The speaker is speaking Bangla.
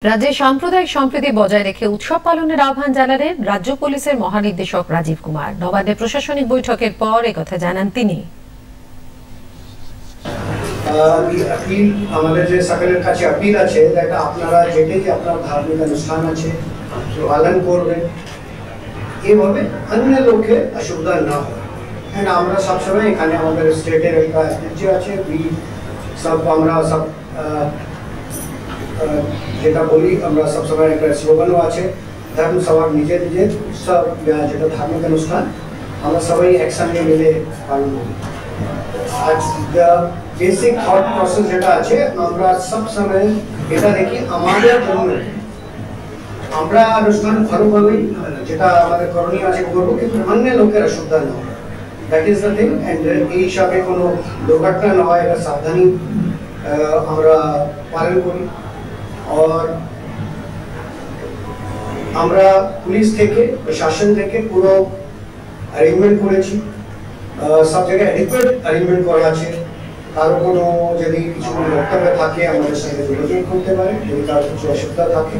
রাজ্যে সাম্প্রদায়িক সম্প্রীতি বজায় রেখে উৎসব পালনের আহ্বান জানালেন রাজ্য পুলিশের মহানির্দেশক রাজীব কুমার। নবান্নে প্রশাসনিক বৈঠকের পর একথা জানান তিনি। আমাদের যে সকলের কাছে আপিল আছে যেটা আপনারা যেটাই আপনার ধার্মিক অনুষ্ঠান আছে পালন করবেন, এইভাবে অন্য লোকের অসুবিধা না হয়। এন্ড আমরা সবসময় এখানে আমাদের স্টেটের একটা ঐতিহ্য আছে, আমরা সব যেটা বলি আমরা সবসময় একটা স্লোগানও আছে, ধর্ম সবার নিজের নিজের সব যেটা ধার্মিক অনুষ্ঠান আমরা সবাই একসঙ্গে মিলে পালন করি। আজ বেসিক থট প্রসেস যেটা আছে আমরা সব সময় এটা দেখি আমাদের জন্য আমরা অনুষ্ঠান ভালোভাবেই যেটা আমাদের করণীয় আছে করবো, কিন্তু অন্য লোকের অসুবিধা না হয়, that is the thing. And এই হিসাবে কোনো দুর্ঘটনা না হয় এটা সাবধানী আমরা পালন করি। আর আমরা পুলিশ থেকে প্রশাসন থেকে পুরো অ্যারেঞ্জমেন্ট করেছি, সব জায়গায় অ্যাডিকুয়েট অ্যারেঞ্জমেন্ট করা আছে। কারো কোনো যদি কিছু বক্তব্য থাকে আমাদের সঙ্গে যোগাযোগ করতে পারে, যদি কারো কিছু অসুবিধা থাকে।